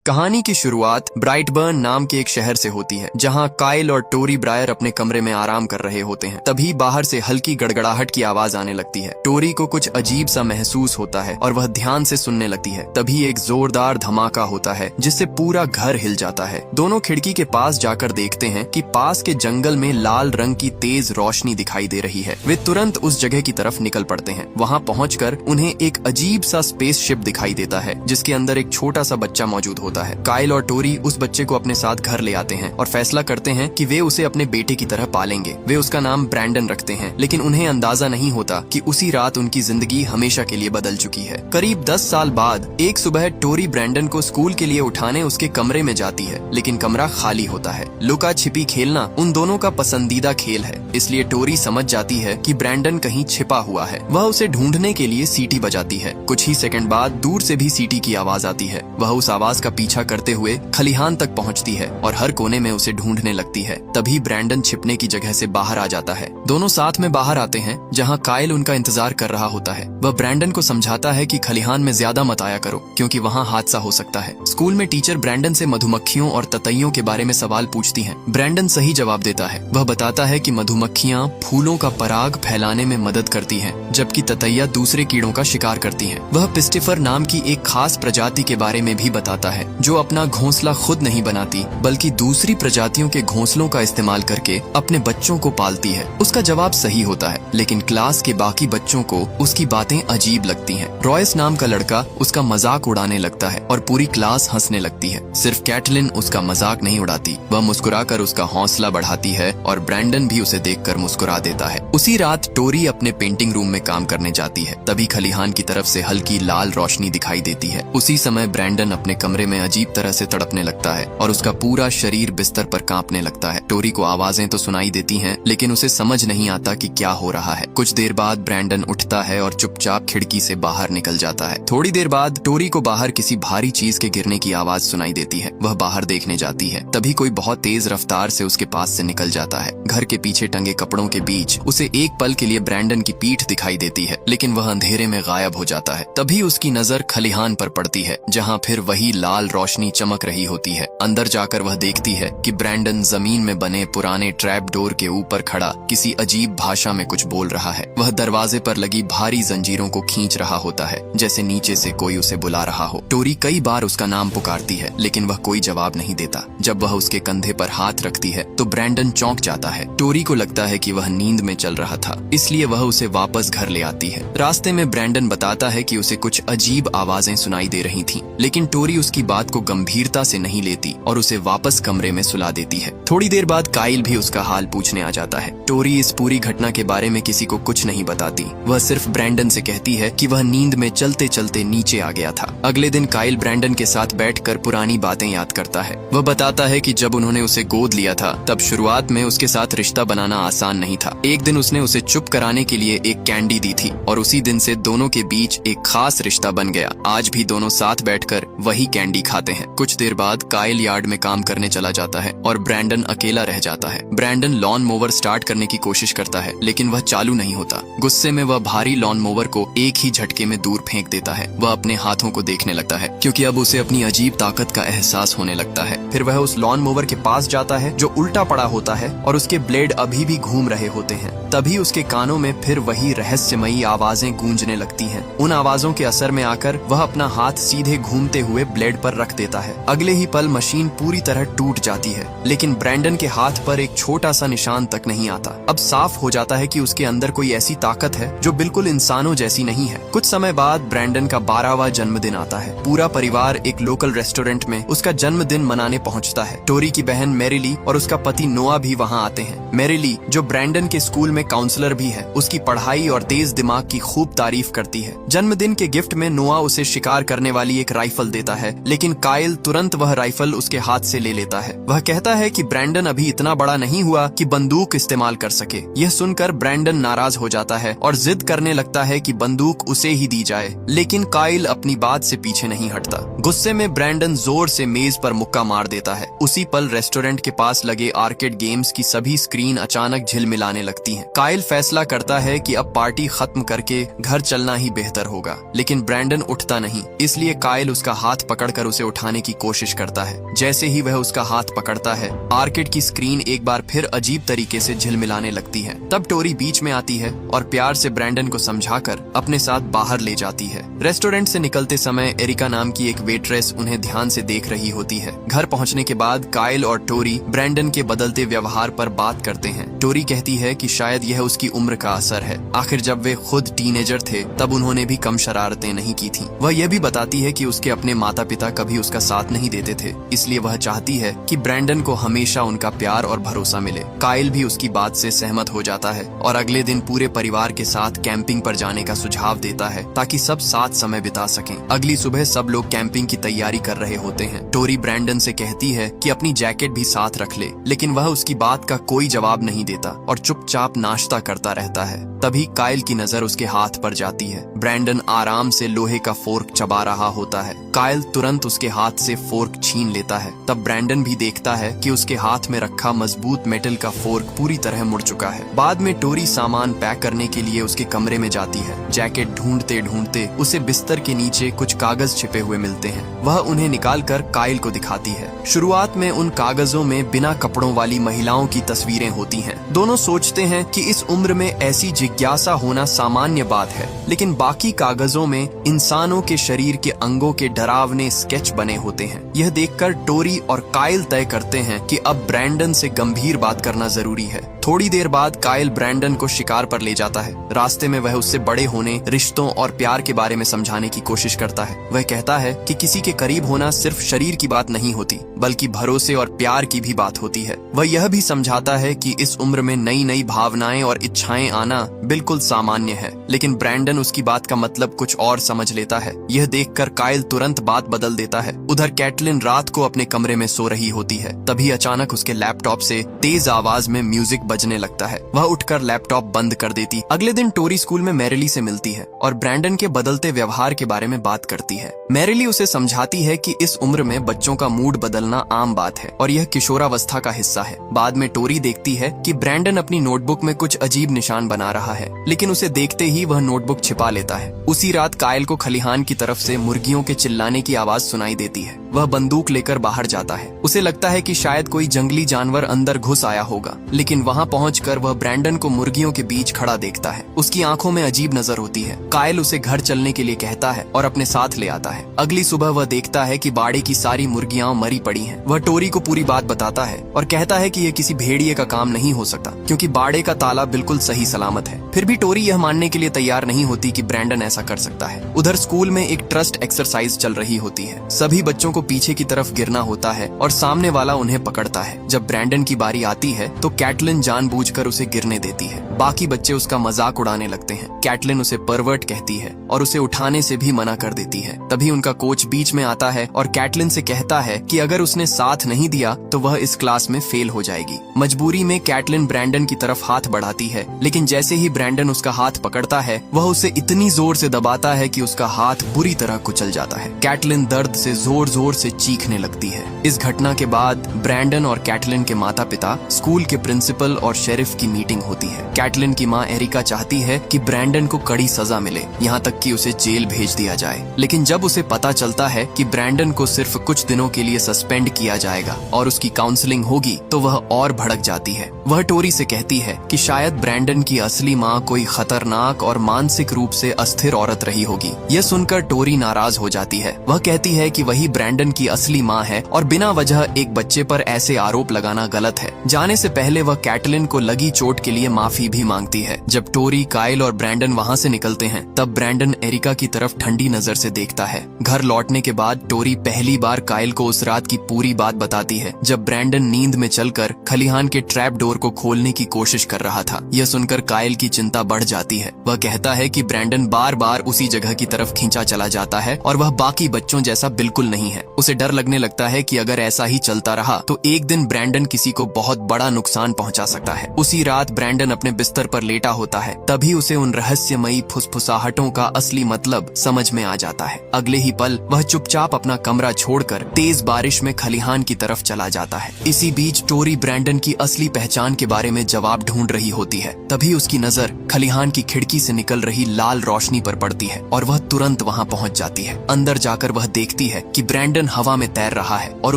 कहानी की शुरुआत ब्राइटबर्न नाम के एक शहर से होती है, जहां काइल और टोरी ब्रायर अपने कमरे में आराम कर रहे होते हैं। तभी बाहर से हल्की गड़गड़ाहट की आवाज आने लगती है। टोरी को कुछ अजीब सा महसूस होता है और वह ध्यान से सुनने लगती है। तभी एक जोरदार धमाका होता है जिससे पूरा घर हिल जाता है। दोनों खिड़की के पास जाकर देखते हैं कि पास के जंगल में लाल रंग की तेज रोशनी दिखाई दे रही है। वे तुरंत उस जगह की तरफ निकल पड़ते हैं। वहाँ पहुँचकर उन्हें एक अजीब सा स्पेसशिप दिखाई देता है जिसके अंदर एक छोटा सा बच्चा मौजूद होता है। काइल और टोरी उस बच्चे को अपने साथ घर ले आते हैं और फैसला करते हैं कि वे उसे अपने बेटे की तरह पालेंगे। वे उसका नाम ब्रैंडन रखते हैं, लेकिन उन्हें अंदाजा नहीं होता कि उसी रात उनकी जिंदगी हमेशा के लिए बदल चुकी है। करीब 10 साल बाद एक सुबह टोरी ब्रैंडन को स्कूल के लिए उठाने उसके कमरे में जाती है, लेकिन कमरा खाली होता है। लुका छिपी खेलना उन दोनों का पसंदीदा खेल है, इसलिए टोरी समझ जाती है कि ब्रैंडन कहीं छिपा हुआ है। वह उसे ढूंढने के लिए सीटी बजाती है। कुछ ही सेकंड बाद दूर से भी सीटी की आवाज आती है। वह उस आवाज का पीछा करते हुए खलिहान तक पहुंचती है और हर कोने में उसे ढूंढने लगती है। तभी ब्रैंडन छिपने की जगह से बाहर आ जाता है। दोनों साथ में बाहर आते हैं, जहां काइल उनका इंतजार कर रहा होता है। वह ब्रैंडन को समझाता है कि खलिहान में ज्यादा मत आया करो, क्योंकि वहां हादसा हो सकता है। स्कूल में टीचर ब्रैंडन से मधुमक्खियों और ततैयों के बारे में सवाल पूछती हैं। ब्रैंडन सही जवाब देता है। वह बताता है कि मधुमक्खियां फूलों का पराग फैलाने में मदद करती हैं, जबकि ततैया दूसरे कीड़ों का शिकार करती हैं। वह पिस्टिफर नाम की एक खास प्रजाति के बारे में भी बताता है, जो अपना घोंसला खुद नहीं बनाती, बल्कि दूसरी प्रजातियों के घोंसलों का इस्तेमाल करके अपने बच्चों को पालती है। उसका जवाब सही होता है, लेकिन क्लास के बाकी बच्चों को उसकी बातें अजीब लगती हैं। रॉयस नाम का लड़का उसका मजाक उड़ाने लगता है और पूरी क्लास हंसने लगती है। सिर्फ कैटलिन उसका मजाक नहीं उड़ाती। वह मुस्कुराकर उसका हौसला बढ़ाती है और ब्रैंडन भी उसे देखकर मुस्कुरा देता है। उसी रात टोरी अपने पेंटिंग रूम में काम करने जाती है। तभी खलिहान की तरफ से हल्की लाल रोशनी दिखाई देती है। उसी समय ब्रैंडन अपने कमरे में अजीब तरह से तड़पने लगता है और उसका पूरा शरीर बिस्तर पर कांपने लगता है। टोरी को आवाजें तो सुनाई देती हैं, लेकिन उसे समझ नहीं आता कि क्या हो रहा है। कुछ देर बाद ब्रैंडन उठता है और चुपचाप खिड़की से बाहर निकल जाता है। थोड़ी देर बाद टोरी को बाहर किसी भारी चीज के गिरने की आवाज सुनाई देती है। वह बाहर देखने जाती है। तभी कोई बहुत तेज रफ्तार से उसके पास से निकल जाता है। घर के पीछे टंगे कपड़ों के बीच उसे एक पल के लिए ब्रैंडन की पीठ दिखाई देती है, लेकिन वह अंधेरे में गायब हो जाता है। तभी उसकी नजर खलिहान पर पड़ती है, जहाँ फिर वही लाल रोशनी चमक रही होती है। अंदर जाकर वह देखती है कि ब्रैंडन जमीन में बने पुराने ट्रैप डोर के ऊपर खड़ा किसी अजीब भाषा में कुछ बोल रहा है। वह दरवाजे पर लगी भारी जंजीरों को खींच रहा होता है, जैसे नीचे से कोई उसे बुला रहा हो। टोरी कई बार उसका नाम पुकारती है, लेकिन वह कोई जवाब नहीं देता। जब वह उसके कंधे पर हाथ रखती है तो ब्रैंडन चौंक जाता है। टोरी को लगता है कि वह नींद में चल रहा था, इसलिए वह उसे वापस घर ले आती है। रास्ते में ब्रैंडन बताता है कि उसे कुछ अजीब आवाजें सुनाई दे रही थीं, लेकिन टोरी उसकी बात को गंभीरता से नहीं लेती और उसे वापस कमरे में सुला देती है। थोड़ी देर बाद काइल भी उसका हाल पूछने आ जाता है। टोरी इस पूरी घटना के बारे में किसी को कुछ नहीं बताती। वह सिर्फ ब्रैंडन से कहती है कि वह नींद में चलते चलते नीचे आ गया था। अगले दिन काइल ब्रैंडन के साथ बैठकर पुरानी बातें याद करता है। वह बताता है कि जब उन्होंने उसे गोद लिया था, तब शुरुआत में उसके साथ रिश्ता बनाना आसान नहीं था। एक दिन उसने उसे चुप कराने के लिए एक कैंडी दी थी और उसी दिन से दोनों के बीच एक खास रिश्ता बन गया। आज भी दोनों साथ बैठकर वही कैंडी खाते हैं। कुछ देर बाद काइल यार्ड में काम करने चला जाता है और ब्रैंडन अकेला रह जाता है। ब्रैंडन लॉन मोवर स्टार्ट करने की कोशिश करता है, लेकिन वह चालू नहीं होता। गुस्से में वह भारी लॉन मोवर को एक ही झटके में दूर फेंक देता है। वह अपने हाथों को देखने लगता है, क्योंकि अब उसे अपनी अजीब ताकत का एहसास होने लगता है। फिर वह उस लॉन मोवर के पास जाता है जो उल्टा पड़ा होता है और उसके ब्लेड अभी भी घूम रहे होते हैं। तभी उसके कानों में फिर वही रहस्यमयी आवाजें गूंजने लगती हैं। उन आवाजों के असर में आकर वह अपना हाथ सीधे घूमते हुए ब्लेड पर रख देता है। अगले ही पल मशीन पूरी तरह टूट जाती है, लेकिन ब्रैंडन के हाथ पर एक छोटा सा निशान तक नहीं आता। अब साफ हो जाता है कि उसके अंदर कोई ऐसी ताकत है जो बिल्कुल इंसानों जैसी नहीं है। कुछ समय बाद ब्रैंडन का 12वां जन्मदिन आता है। पूरा परिवार एक लोकल रेस्टोरेंट में उसका जन्मदिन मनाने पहुंचता है। टोरी की बहन मैरिली और उसका पति नोआ भी वहां आते हैं। मैरिली, जो ब्रैंडन के स्कूल में काउंसलर भी है, उसकी पढ़ाई और तेज दिमाग की खूब तारीफ करती है। जन्मदिन के गिफ्ट में नोआ उसे शिकार करने वाली एक राइफल देता है, लेकिन काइल तुरंत वह राइफल उसके हाथ से ले लेता है। वह कहता है कि ब्रैंडन अभी इतना बड़ा नहीं हुआ कि बंदूक इस्तेमाल कर सके। यह सुनकर ब्रैंडन नाराज हो जाता है और जिद करने लगता है कि बंदूक उसे ही दी जाए, लेकिन काइल अपनी बात से पीछे नहीं हटता। गुस्से में ब्रैंडन जोर से मेज पर मुक्का मार देता है। उसी पल रेस्टोरेंट के पास लगे आर्केड गेम्स की सभी स्क्रीन अचानक झिलमिलाने लगती हैं। काइल फैसला करता है कि अब पार्टी खत्म करके घर चलना ही बेहतर होगा, लेकिन ब्रैंडन उठता नहीं, इसलिए काइल उसका हाथ पकड़कर उसे उसे उठाने की कोशिश करता है। जैसे ही वह उसका हाथ पकड़ता है, आर्केड की स्क्रीन एक बार फिर अजीब तरीके से झिलमिलाने लगती है। तब टोरी बीच में आती है और प्यार से ब्रैंडन को समझाकर अपने साथ बाहर ले जाती है। रेस्टोरेंट से निकलते समय एरिका नाम की एक वेट्रेस उन्हें ध्यान से देख रही होती है। घर पहुंचने के बाद काइल और टोरी ब्रैंडन के बदलते व्यवहार पर बात करते हैं। टोरी कहती है कि शायद यह उसकी उम्र का असर है। आखिर जब वे खुद टीनेजर थे तब उन्होंने भी कम शरारतें नहीं की थीं। वह यह भी बताती है कि उसके अपने माता पिता कभी उसका साथ नहीं देते थे, इसलिए वह चाहती है कि ब्रैंडन को हमेशा उनका प्यार और भरोसा मिले। काइल भी उसकी बात से सहमत हो जाता है और अगले दिन पूरे परिवार के साथ कैंपिंग पर जाने का सुझाव देता है ताकि सब साथ समय बिता सकें। अगली सुबह सब लोग कैंपिंग की तैयारी कर रहे होते हैं। टोरी ब्रैंडन से कहती है कि अपनी जैकेट भी साथ रख ले, लेकिन वह उसकी बात का कोई जवाब नहीं देता और चुपचाप नाश्ता करता रहता है। तभी काइल की नजर उसके हाथ पर जाती है। ब्रैंडन आराम से लोहे का फोर्क चबा रहा होता है। काइल तुरंत उसके हाथ से फोर्क छीन लेता है। तब ब्रैंडन भी देखता है कि उसके हाथ में रखा मजबूत मेटल का फोर्क पूरी तरह मुड़ चुका है। बाद में टोरी सामान पैक करने के लिए उसके कमरे में जाती है। जैकेट ढूंढते ढूंढते उसे बिस्तर के नीचे कुछ कागज छिपे हुए मिलते हैं। वह उन्हें निकालकर काइल को दिखाती है। शुरुआत में उन कागजों में बिना कपड़ों वाली महिलाओं की तस्वीरें होती हैं। दोनों सोचते हैं कि इस उम्र में ऐसी जिज्ञासा होना सामान्य बात है, लेकिन बाकी कागजों में इंसानों के शरीर के अंगों के डरावने स्केच बने होते हैं। यह देखकर टोरी और काइल तय करते हैं कि अब ब्रैंडन से गंभीर बात करना जरूरी है। थोड़ी देर बाद काइल ब्रैंडन को शिकार पर ले जाता है। रास्ते में वह उससे बड़े होने, रिश्तों और प्यार के बारे में समझाने की कोशिश करता है। वह कहता है कि किसी के करीब होना सिर्फ शरीर की बात नहीं होती, बल्कि भरोसे और प्यार की भी बात होती है। वह यह भी समझाता है कि इस उम्र में नई नई भावनाएं और इच्छाएं आना बिल्कुल सामान्य है, लेकिन ब्रैंडन उसकी बात का मतलब कुछ और समझ लेता है। यह देखकर काइल तुरंत बात बदल देता है। उधर कैटलिन रात को अपने कमरे में सो रही होती है। तभी अचानक उसके लैपटॉप से तेज आवाज में म्यूजिक बजने लगता है। वह उठकर लैपटॉप बंद कर देती। अगले दिन टोरी स्कूल में मैरिली से मिलती है और ब्रैंडन के बदलते व्यवहार के बारे में बात करती है। मैरिली उसे समझाती है कि इस उम्र में बच्चों का मूड बदलना आम बात है और यह किशोरावस्था का हिस्सा है। बाद में टोरी देखती है कि ब्रैंडन अपनी नोटबुक में कुछ अजीब निशान बना रहा है, लेकिन उसे देखते ही वह नोटबुक छिपा लेता है। उसी रात काइल को खलिहान की तरफ से मुर्गियों के चिल्लाने की आवाज सुनाई देती है। वह बंदूक लेकर बाहर जाता है। उसे लगता है कि शायद कोई जंगली जानवर अंदर घुस आया होगा, लेकिन वहां पहुंचकर वह ब्रैंडन को मुर्गियों के बीच खड़ा देखता है। उसकी आंखों में अजीब नजर होती है। काइल उसे घर चलने के लिए कहता है और अपने साथ ले आता है। अगली सुबह वह देखता है कि बाड़े की सारी मुर्गियां मरी पड़ी हैं। वह टोरी को पूरी बात बताता है और कहता है कि यह किसी भेड़िए का काम नहीं हो सकता, क्योंकि बाड़े का ताला बिल्कुल सही सलामत है। फिर भी टोरी यह मानने के लिए तैयार नहीं होती कि ब्रैंडन ऐसा कर सकता है। उधर स्कूल में एक ट्रस्ट एक्सरसाइज चल रही होती है। सभी बच्चों को पीछे की तरफ गिरना होता है और सामने वाला उन्हें पकड़ता है। जब ब्रैंडन की बारी आती है तो कैटलिन जानबूझकर उसे गिरने देती है। बाकी बच्चे उसका मजाक उड़ाने लगते हैं। कैटलिन उसे परवर्ट कहती है और उसे उठाने से भी मना कर देती है। तभी उनका कोच बीच में आता है और कैटलिन से कहता है कि अगर उसने साथ नहीं दिया तो वह इस क्लास में फेल हो जाएगी। मजबूरी में कैटलिन ब्रैंडन की तरफ हाथ बढ़ाती है, लेकिन जैसे ही ब्रैंडन उसका हाथ पकड़ता है वह उसे इतनी जोर से दबाता है कि उसका हाथ बुरी तरह कुचल जाता है। कैटलिन दर्द से जोर जोर से चीखने लगती है। इस घटना के बाद ब्रैंडन और कैटलिन के माता पिता, स्कूल के प्रिंसिपल और शेरिफ की मीटिंग होती है। कैटलिन की माँ एरिका चाहती है कि ब्रैंडन को कड़ी सजा मिले, यहाँ तक कि उसे जेल भेज दिया जाए। लेकिन जब उसे पता चलता है कि ब्रैंडन को सिर्फ कुछ दिनों के लिए सस्पेंड किया जाएगा और उसकी काउंसलिंग होगी, तो वह और भड़क जाती है। वह टोरी से कहती है कि शायद ब्रैंडन की असली माँ कोई खतरनाक और मानसिक रूप से अस्थिर औरत रही होगी। यह सुनकर टोरी नाराज हो जाती है। वह कहती है कि वही ब्रैंडन की असली माँ है और बिना वजह एक बच्चे पर ऐसे आरोप लगाना गलत है। जाने से पहले वह कैटलिन को लगी चोट के लिए माफी भी मांगती है। जब टोरी, काइल और ब्रैंडन वहाँ से निकलते हैं तब ब्रैंडन एरिका की तरफ ठंडी नजर से देखता है। घर लौटने के बाद टोरी पहली बार काइल को उस रात की पूरी बात बताती है, जब ब्रैंडन नींद में चलकर खलिहान के ट्रैप डोर को खोलने की कोशिश कर रहा था। यह सुनकर काइल की चिंता बढ़ जाती है। वह कहता है कि ब्रैंडन बार बार उसी जगह की तरफ खींचा चला जाता है और वह बाकी बच्चों जैसा बिल्कुल नहीं है। उसे डर लगने लगता है कि अगर ऐसा ही चलता रहा तो एक दिन ब्रैंडन किसी को बहुत बड़ा नुकसान पहुंचा सकता है। उसी रात ब्रैंडन अपने बिस्तर पर लेटा होता है। तभी उसे उन रहस्यमयी फुसफुसाहटों का असली मतलब समझ में आ जाता है। अगले ही पल वह चुपचाप अपना कमरा छोड़कर तेज बारिश में में खलिहान की तरफ चला जाता है। इसी बीच टोरी ब्रैंडन की असली पहचान के बारे में जवाब ढूंढ रही होती है। तभी उसकी नजर खलिहान की खिड़की से निकल रही लाल रोशनी पर पड़ती है और वह तुरंत वहां पहुंच जाती है। अंदर जाकर वह देखती है कि ब्रैंडन हवा में तैर रहा है और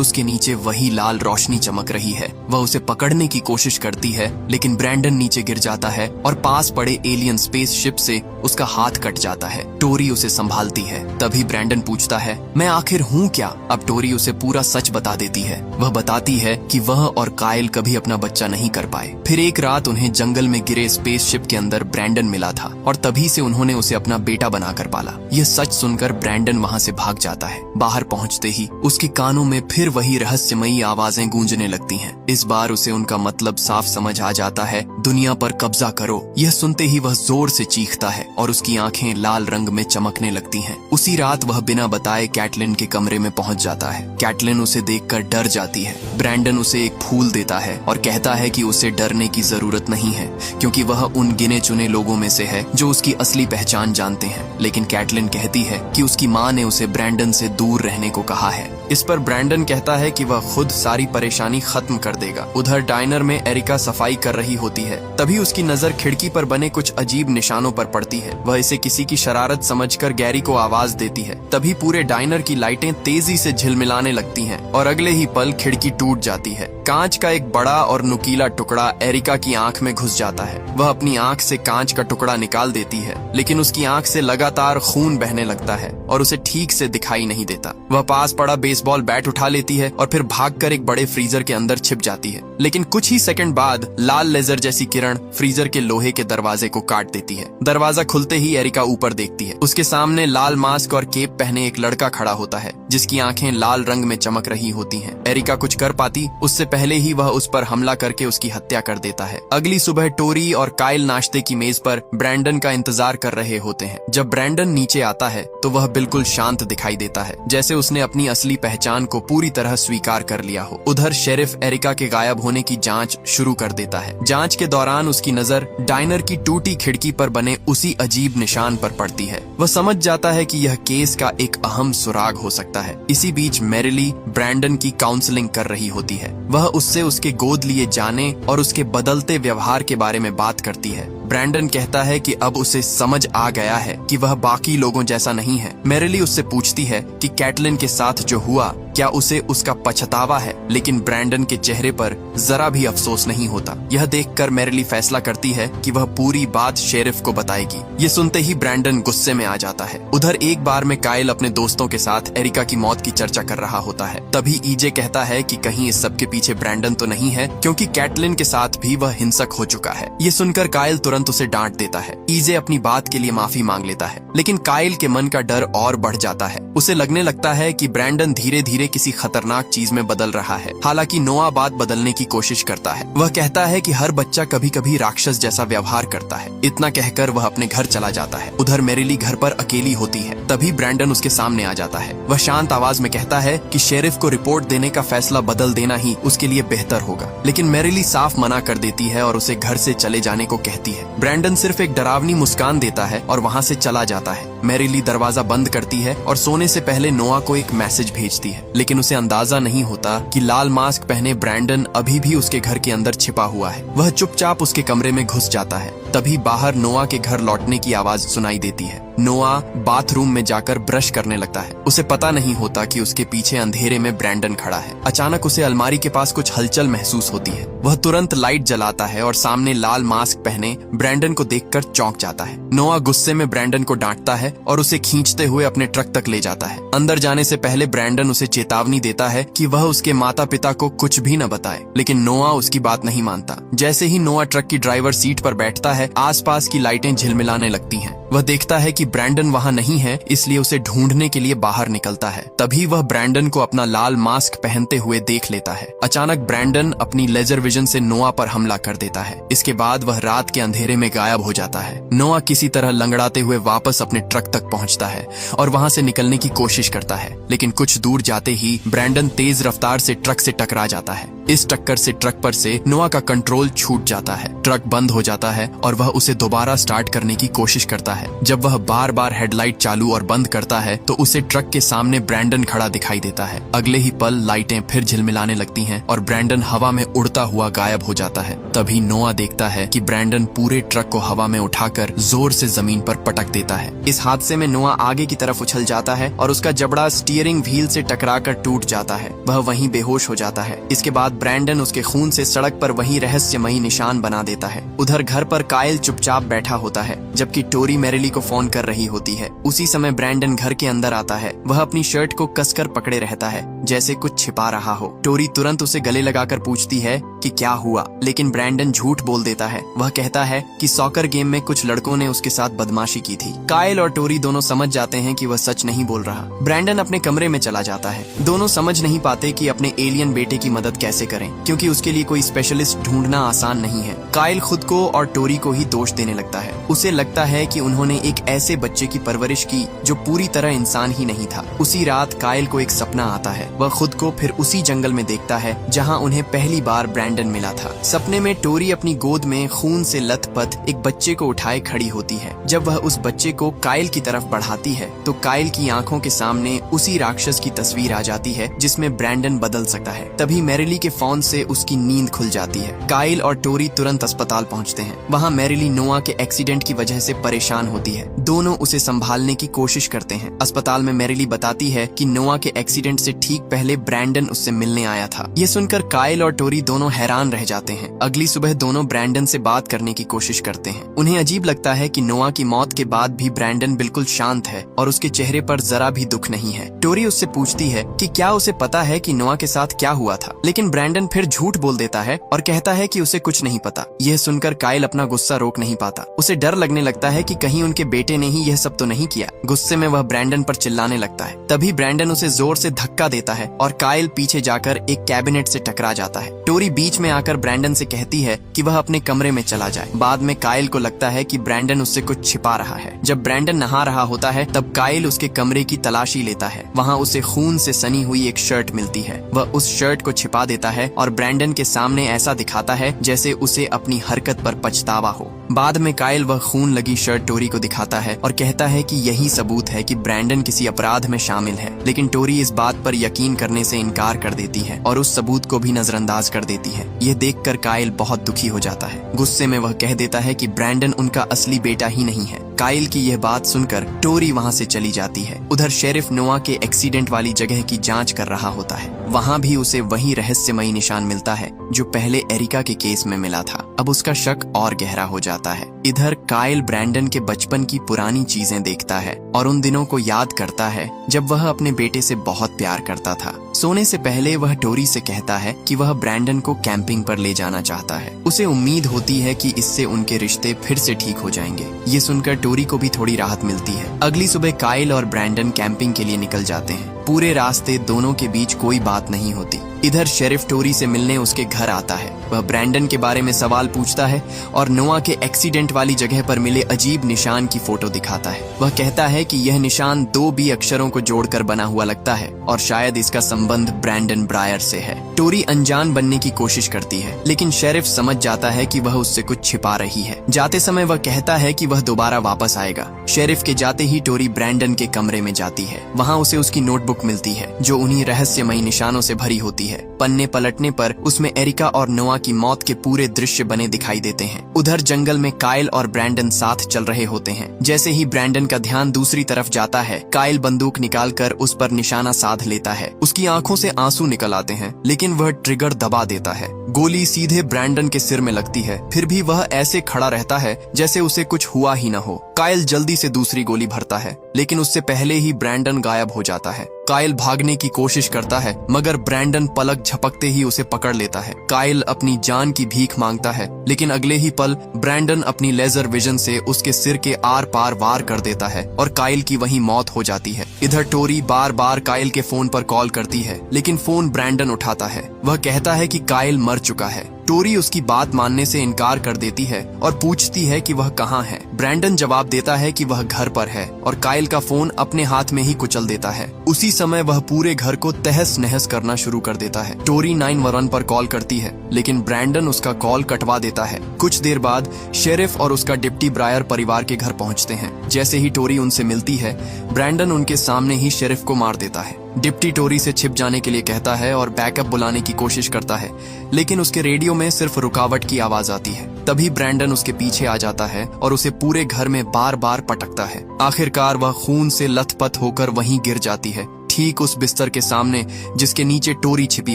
उसके नीचे वही लाल रोशनी चमक रही है। वह उसे पकड़ने की कोशिश करती है, लेकिन ब्रैंडन नीचे गिर जाता है और पास पड़े एलियन स्पेसशिप से उसका हाथ कट जाता है। टोरी उसे संभालती है। तभी ब्रैंडन पूछता है, मैं आखिर हूँ क्या? अब टोरी उसे पूरा सच बता देती है। वह बताती है कि वह और काइल कभी अपना बच्चा नहीं कर पाए। फिर एक रात उन्हें जंगल में गिरे स्पेसशिप के अंदर ब्रैंडन मिला था और तभी से उन्होंने उसे अपना बेटा बनाकर पाला। यह सच सुनकर ब्रैंडन वहां से भाग जाता है। बाहर पहुंचते ही उसके कानों में फिर वही रहस्यमयी आवाजें गूंजने लगती हैं। इस बार उसे उनका मतलब साफ समझ आ जाता है, दुनिया पर कब्जा करो। यह सुनते ही वह जोर से चीखता है और उसकी आंखें लाल रंग में चमकने लगती हैं। उसी रात वह बिना बताए कैटलिन के कमरे में पहुंच जाता है। कैटलिन उसे देखकर डर जाती है। ब्रैंडन उसे एक फूल देता है और कहता है कि उसे डरने की जरूरत नहीं है, क्योंकि वह उन गिने चुने लोगों में से है जो उसकी असली पहचान जानते हैं। लेकिन कैटलिन कहती है कि उसकी माँ ने उसे ब्रैंडन से दूर रहने को कहा है। इस पर ब्रैंडन कहता है कि वह खुद सारी परेशानी खत्म कर देगा। उधर डाइनर में एरिका सफाई कर रही होती है। तभी उसकी नजर खिड़की पर बने कुछ अजीब निशानों पर पड़ती है। वह इसे किसी की शरारत समझकर गैरी को आवाज देती है। तभी पूरे डाइनर की लाइटें तेजी से झिलमिलाने लगती हैं और अगले ही पल खिड़की टूट जाती है। कांच का एक बड़ा और नुकीला टुकड़ा एरिका की आंख में घुस जाता है। वह अपनी आंख से कांच का टुकड़ा निकाल देती है, लेकिन उसकी आंख से लगातार खून बहने लगता है और उसे ठीक से दिखाई नहीं देता। वह पास पड़ा बेसबॉल बैट उठा लेती है और फिर भागकर एक बड़े फ्रीजर के अंदर छिप जाती है। लेकिन कुछ ही सेकंड बाद लाल लेजर जैसी किरण फ्रीजर के लोहे के दरवाजे को काट देती है। दरवाजा खुलते ही एरिका ऊपर देखती है। उसके सामने लाल मास्क और केप पहने एक लड़का खड़ा होता है, जिसकी आंखें लाल रंग में चमक रही होती हैं। एरिका कुछ कर पाती उससे पहले ही वह उस पर हमला करके उसकी हत्या कर देता है। अगली सुबह टोरी और काइल नाश्ते की मेज पर ब्रैंडन का इंतजार कर रहे होते हैं। जब ब्रैंडन नीचे आता है तो वह बिल्कुल शांत दिखाई देता है, जैसे उसने अपनी असली पहचान को पूरी तरह स्वीकार कर लिया हो। उधर शेरिफ एरिका के गायब होने की जांच शुरू कर देता है। जांच के दौरान उसकी नजर डाइनर की टूटी खिड़की पर बने उसी अजीब निशान पर पड़ती है। वह समझ जाता है कि यह केस का एक अहम सुराग हो सकता है। इसी बीच मैरिली ब्रैंडन की काउंसलिंग कर रही होती है। वह उससे उसके गोद लिए जाने और उसके बदलते व्यवहार के बारे में बात करती है। ब्रैंडन कहता है कि अब उसे समझ आ गया है कि वह बाकी लोगों जैसा नहीं है। मैरिली उससे पूछती है कि कैटलिन के साथ जो हुआ क्या उसे उसका पछतावा है, लेकिन ब्रैंडन के चेहरे पर जरा भी अफसोस नहीं होता। यह देखकर मैरिली फैसला करती है कि वह पूरी बात शेरिफ को बताएगी। ये सुनते ही ब्रैंडन गुस्से में आ जाता है। उधर एक बार में काइल अपने दोस्तों के साथ एरिका की मौत की चर्चा कर रहा होता है। तभी ईजे कहता है कि कहीं इस सब के पीछे ब्रैंडन तो नहीं है, क्योंकि कैटलिन के साथ भी वह हिंसक हो चुका है। ये सुनकर काइल तुरंत उसे डांट देता है। ईजे अपनी बात के लिए माफी मांग लेता है, लेकिन काइल के मन का डर और बढ़ जाता है। उसे लगने लगता है कि ब्रैंडन धीरे धीरे किसी खतरनाक चीज में बदल रहा है। हालांकि नोआ बात बदलने की कोशिश करता है। वह कहता है कि हर बच्चा कभी कभी राक्षस जैसा व्यवहार करता है। इतना कहकर वह अपने घर चला जाता है। उधर मैरिली घर पर अकेली होती है। तभी ब्रैंडन उसके सामने आ जाता है। वह शांत आवाज में कहता है कि शेरिफ को रिपोर्ट देने का फैसला बदल देना ही उसके लिए बेहतर होगा, लेकिन मैरिली साफ मना कर देती है और उसे घर से चले जाने को कहती है। ब्रैंडन सिर्फ एक डरावनी मुस्कान देता है और वहाँ से चला जाता है। मैरिली दरवाजा बंद करती है और सोने से पहले नोआ को एक मैसेज भेजती है, लेकिन उसे अंदाजा नहीं होता कि लाल मास्क पहने ब्रैंडन अभी भी उसके घर के अंदर छिपा हुआ है। वह चुपचाप उसके कमरे में घुस जाता है। तभी बाहर नोआ के घर लौटने की आवाज सुनाई देती है। नोआ बाथरूम में जाकर ब्रश करने लगता है। उसे पता नहीं होता कि उसके पीछे अंधेरे में ब्रैंडन खड़ा है। अचानक उसे अलमारी के पास कुछ हलचल महसूस होती है। वह तुरंत लाइट जलाता है और सामने लाल मास्क पहने ब्रैंडन को देखकर चौंक जाता है। नोआ गुस्से में ब्रैंडन को डांटता है और उसे खींचते हुए अपने ट्रक तक ले जाता है। अंदर जाने से पहले ब्रैंडन उसे चेतावनी देता है कि वह उसके माता पिता को कुछ भी न बताए, लेकिन नोआ उसकी बात नहीं मानता। जैसे ही नोआ ट्रक की ड्राइवर सीट पर बैठता है, आसपास की लाइटें झिलमिलाने लगती हैं। वह देखता है कि ब्रैंडन वहाँ नहीं है, इसलिए उसे ढूंढने के लिए बाहर निकलता है। तभी वह ब्रैंडन को अपना लाल मास्क पहनते हुए देख लेता है। अचानक ब्रैंडन अपनी लेजर विजन से नोआ पर हमला कर देता है। इसके बाद वह रात के अंधेरे में गायब हो जाता है। नोआ किसी तरह लंगड़ाते हुए वापस अपने ट्रक तक पहुंचता है और वहां से निकलने की कोशिश करता है, लेकिन कुछ दूर जाते ही ब्रैंडन तेज रफ्तार से ट्रक से टकरा जाता है। इस टक्कर से ट्रक पर से नोआ का कंट्रोल छूट जाता है। ट्रक बंद हो जाता है और वह उसे दोबारा स्टार्ट करने की कोशिश करता है। जब वह बार बार हेडलाइट चालू और बंद करता है तो उसे ट्रक के सामने ब्रैंडन खड़ा दिखाई देता है। अगले ही पल लाइटें फिर झिलमिलाने लगती हैं और ब्रैंडन हवा में उड़ता हुआ गायब हो जाता है। तभी नोआ देखता है कि ब्रैंडन पूरे ट्रक को हवा में उठाकर जोर से जमीन पर पटक देता है। इस हादसे में नोआ आगे की तरफ उछल जाता है और उसका जबड़ा स्टीयरिंग व्हील से टकराकर टूट जाता है। वह वहीं बेहोश हो जाता है। इसके बाद ब्रैंडन उसके खून से सड़क पर वहीं रहस्यमयी निशान बना देता है। उधर घर पर काइल चुपचाप बैठा होता है जबकि टोरी मैरिली को फोन कर रही होती है। उसी समय ब्रैंडन घर के अंदर आता है। वह अपनी शर्ट को कसकर पकड़े रहता है जैसे कुछ छिपा रहा हो। टोरी तुरंत उसे गले लगाकर पूछती है कि क्या हुआ, लेकिन ब्रैंडन झूठ बोल देता है। वह कहता है कि सॉकर गेम में कुछ लड़कों ने उसके साथ बदमाशी की थी। काइल और टोरी दोनों समझ जाते हैं कि वह सच नहीं बोल रहा। ब्रैंडन अपने कमरे में चला जाता है। दोनों समझ नहीं पाते कि अपने एलियन बेटे की मदद कैसे करें, क्योंकि उसके लिए कोई स्पेशलिस्ट ढूंढना आसान नहीं है। काइल खुद को और टोरी को ही दोष देने लगता है। उसे लगता है कि उन्होंने एक ऐसे बच्चे की परवरिश की जो पूरी तरह इंसान ही नहीं था। उसी रात काइल को एक सपना आता है। वह खुद को फिर उसी जंगल में देखता है जहां उन्हें पहली बार ब्रैंडन मिला था। सपने में टोरी अपनी गोद में खून से लथपथ एक बच्चे को उठाए खड़ी होती है। जब वह उस बच्चे को काइल की तरफ बढ़ाती है तो काइल की आंखों के सामने उसी राक्षस की तस्वीर आ जाती है जिसमें ब्रैंडन बदल सकता है। तभी मैरिली के फोन से उसकी नींद खुल जाती है। काइल और टोरी तुरंत अस्पताल पहुंचते हैं। वहां मैरिली नोआ के एक्सीडेंट की वजह से परेशान होती है। दोनों उसे संभालने की कोशिश करते हैं। अस्पताल में मैरिली बताती है कि नोआ के एक्सीडेंट से ठीक पहले ब्रैंडन उससे मिलने आया था। ये सुनकर काइल और टोरी दोनों हैरान रह जाते हैं। अगली सुबह दोनों ब्रैंडन से बात करने की कोशिश करते हैं। उन्हें अजीब लगता है कि नोआ की मौत के बाद भी ब्रैंडन बिल्कुल शांत है और उसके चेहरे पर जरा भी दुख नहीं है। टोरी उससे पूछती है कि क्या उसे पता है कि नोआ के साथ क्या हुआ था, लेकिन ब्रैंडन फिर झूठ बोल देता है और कहता है कि उसे कुछ नहीं पता। यह सुनकर काइल अपना गुस्सा रोक नहीं पाता। उसे डर लगने लगता है कि कहीं उनके बेटे ने ही यह सब तो नहीं किया। गुस्से में वह ब्रैंडन पर चिल्लाने लगता है। तभी ब्रैंडन उसे जोर से धक्का देता है और काइल पीछे जाकर एक कैबिनेट से टकरा जाता है। टोरी बीच में आकर ब्रैंडन से कहती है कि वह अपने कमरे में चला जाए। बाद में काइल को लगता है कि ब्रैंडन उससे कुछ छिपा रहा है। जब ब्रैंडन नहा रहा होता है तब काइल उसके कमरे की तलाशी लेता है। वहाँ उसे खून से सनी हुई एक शर्ट मिलती है। वह उस शर्ट को छिपा देता है और ब्रैंडन के सामने ऐसा दिखाता है जैसे उसे अपनी हरकत पर पछतावा हो। बाद में काइल वह खून लगी शर्ट टोरी को दिखाता है और कहता है कि यही सबूत है कि ब्रैंडन किसी अपराध में शामिल है। लेकिन टोरी इस बात पर यकीन करने से इनकार कर देती है और उस सबूत को भी नजरअंदाज कर देती है। यह देखकर काइल बहुत दुखी हो जाता है। गुस्से में वह कह देता है कि ब्रैंडन उनका असली बेटा ही नहीं है। काइल की यह बात सुनकर टोरी वहां से चली जाती है। उधर शेरिफ नोआ के एक्सीडेंट वाली जगह की जांच कर रहा होता है। वहां भी उसे वही रहस्यमयी निशान मिलता है जो पहले एरिका के केस में मिला था। अब उसका शक और गहरा हो जाता है। इधर काइल ब्रैंडन के बचपन की पुरानी चीजें देखता है और उन दिनों को याद करता है जब वह अपने बेटे से बहुत प्यार करता था। सोने से पहले वह टोरी से कहता है कि वह ब्रैंडन को कैंपिंग पर ले जाना चाहता है। उसे उम्मीद होती है कि इससे उनके रिश्ते फिर से ठीक हो जाएंगे। ये सुनकर टोरी को भी थोड़ी राहत मिलती है। अगली सुबह काइल और ब्रैंडन कैंपिंग के लिए निकल जाते हैं। पूरे रास्ते दोनों के बीच कोई बात नहीं होती। इधर शेरिफ टोरी से मिलने उसके घर आता है। वह ब्रैंडन के बारे में सवाल पूछता है और नोआ के एक्सीडेंट वाली जगह पर मिले अजीब निशान की फोटो दिखाता है। वह कहता है कि यह निशान 2 B अक्षरों को जोड़कर बना हुआ लगता है और शायद इसका संबंध ब्रैंडन ब्रायर से है। टोरी अनजान बनने की कोशिश करती है, लेकिन शेरिफ समझ जाता है कि वह उससे कुछ छिपा रही है। जाते समय वह कहता है कि वह दोबारा वापस आएगा। शेरिफ के जाते ही टोरी ब्रैंडन के कमरे में जाती है। वहाँ उसे उसकी नोटबुक मिलती है जो उन्हीं रहस्यमयी निशानों से भरी होती है। पन्ने पलटने पर उसमें एरिका और नोआ की मौत के पूरे दृश्य बने दिखाई देते हैं। उधर जंगल में काइल और ब्रैंडन साथ चल रहे होते हैं। जैसे ही ब्रैंडन का ध्यान दूसरी तरफ जाता है, काइल बंदूक निकालकर उस पर निशाना साध लेता है। उसकी आंखों से आंसू निकल आते हैं, लेकिन वह ट्रिगर दबा देता है। गोली सीधे ब्रैंडन के सिर में लगती है। फिर भी वह ऐसे खड़ा रहता है जैसे उसे कुछ हुआ ही न हो। काइल जल्दी से दूसरी गोली भरता है, लेकिन उससे पहले ही ब्रैंडन गायब हो जाता है। काइल भागने की कोशिश करता है, मगर ब्रैंडन पलक झपकते ही उसे पकड़ लेता है। काइल अपनी जान की भीख मांगता है, लेकिन अगले ही पल ब्रैंडन अपनी लेजर विजन से उसके सिर के आर पार वार कर देता है और काइल की वहीं मौत हो जाती है। इधर टोरी बार बार काइल के फोन पर कॉल करती है, लेकिन फोन ब्रैंडन उठाता है। वह कहता है कि काइल मर चुका है। टोरी उसकी बात मानने से इनकार कर देती है और पूछती है कि वह कहाँ है। ब्रैंडन जवाब देता है कि वह घर पर है और काइल का फोन अपने हाथ में ही कुचल देता है। उसी समय वह पूरे घर को तहस नहस करना शुरू कर देता है। टोरी 911 पर कॉल करती है, लेकिन ब्रैंडन उसका कॉल कटवा देता है। कुछ देर बाद शेरिफ और उसका डिप्टी ब्रायर परिवार के घर पहुंचते हैं। जैसे ही टोरी उनसे मिलती है, ब्रैंडन उनके सामने ही शेरिफ को मार देता है। डिप्टी टोरी से छिप जाने के लिए कहता है और बैकअप बुलाने की कोशिश करता है, लेकिन उसके रेडियो में सिर्फ रुकावट की आवाज आती है। तभी ब्रैंडन उसके पीछे आ जाता है और उसे पूरे घर में बार बार पटकता है। आखिरकार वह खून से लथपथ होकर वहीं गिर जाती है, ठीक उस बिस्तर के सामने जिसके नीचे टोरी छिपी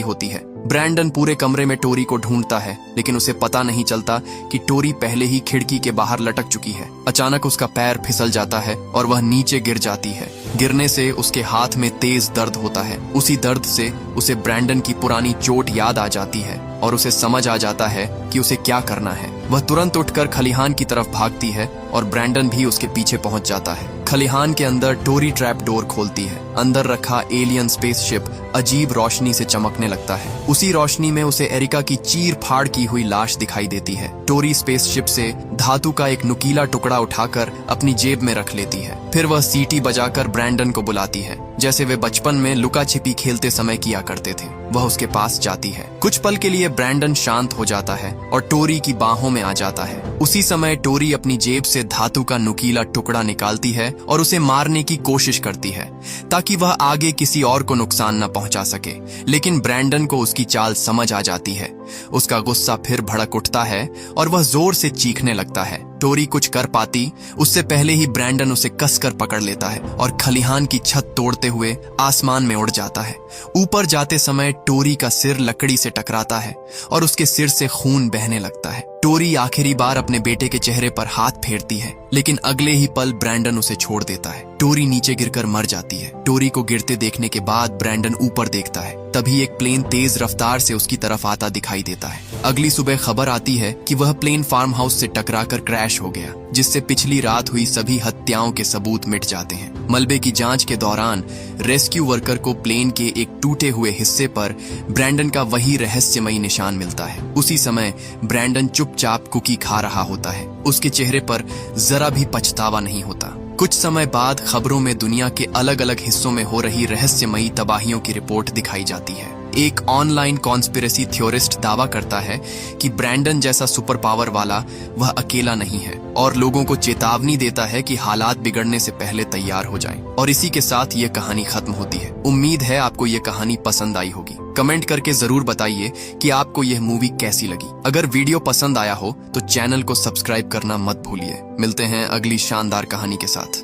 होती है। ब्रैंडन पूरे कमरे में टोरी को ढूंढता है, लेकिन उसे पता नहीं चलता कि टोरी पहले ही खिड़की के बाहर लटक चुकी है। अचानक उसका पैर फिसल जाता है और वह नीचे गिर जाती है। गिरने से उसके हाथ में तेज दर्द होता है। उसी दर्द से उसे ब्रैंडन की पुरानी चोट याद आ जाती है और उसे समझ आ जाता है कि उसे क्या करना है। वह तुरंत उठकर खलिहान की तरफ भागती है और ब्रैंडन भी उसके पीछे पहुंच जाता है। खलिहान के अंदर टोरी ट्रैप डोर खोलती है। अंदर रखा एलियन स्पेसशिप अजीब रोशनी से चमकने लगता है। उसी रोशनी में उसे एरिका की चीर फाड़ की हुई लाश दिखाई देती है। टोरी स्पेसशिप से धातु का एक नुकीला टुकड़ा उठाकर अपनी जेब में रख लेती है। फिर वह सीटी बजाकर ब्रैंडन को बुलाती है, जैसे वे बचपन में लुका छिपी खेलते समय किया करते थे। वह उसके पास जाती है। कुछ पल के लिए ब्रैंडन शांत हो जाता है और टोरी की बाहों में आ जाता है। उसी समय टोरी अपनी जेब से धातु का नुकीला टुकड़ा निकालती है और उसे मारने की कोशिश करती है, ताकि वह आगे किसी और को नुकसान न पहुंचा सके। लेकिन ब्रैंडन को उसकी चाल समझ आ जाती है। उसका गुस्सा फिर भड़क उठता है और वह जोर से चीखने लगता है। टोरी कुछ कर पाती उससे पहले ही ब्रैंडन उसे कसकर पकड़ लेता है और खलिहान की छत तोड़ते हुए आसमान में उड़ जाता है। ऊपर जाते समय टोरी का सिर लकड़ी से टकराता है और उसके सिर से खून बहने लगता है। टोरी आखिरी बार अपने बेटे के चेहरे पर हाथ फेरती है, लेकिन अगले ही पल ब्रैंडन उसे छोड़ देता है। टोरी नीचे गिरकर मर जाती है। टोरी को गिरते देखने के बाद ब्रैंडन ऊपर देखता है। तभी एक प्लेन तेज रफ्तार से उसकी तरफ आता दिखाई देता है। अगली सुबह खबर आती है कि वह प्लेन फार्म हाउस से टकराकर क्रैश हो गया, जिससे पिछली रात हुई सभी हत्याओं के सबूत मिट जाते हैं। मलबे की जांच के दौरान रेस्क्यू वर्कर को प्लेन के एक टूटे हुए हिस्से पर ब्रैंडन का वही रहस्यमयी निशान मिलता है। उसी समय ब्रैंडन चुपचाप कुकी खा रहा होता है। उसके चेहरे पर जरा भी पछतावा नहीं होता। कुछ समय बाद खबरों में दुनिया के अलग अलग हिस्सों में हो रही रहस्यमयी तबाहियों की रिपोर्ट दिखाई जाती है। एक ऑनलाइन कॉन्स्पिरेसी थ्योरिस्ट दावा करता है कि ब्रैंडन जैसा सुपर पावर वाला वह अकेला नहीं है और लोगों को चेतावनी देता है कि हालात बिगड़ने से पहले तैयार हो जाएं। और इसी के साथ ये कहानी खत्म होती है। उम्मीद है आपको ये कहानी पसंद आई होगी। कमेंट करके जरूर बताइए कि आपको यह मूवी कैसी लगी। अगर वीडियो पसंद आया हो तो चैनल को सब्सक्राइब करना मत भूलिए। मिलते हैं अगली शानदार कहानी के साथ।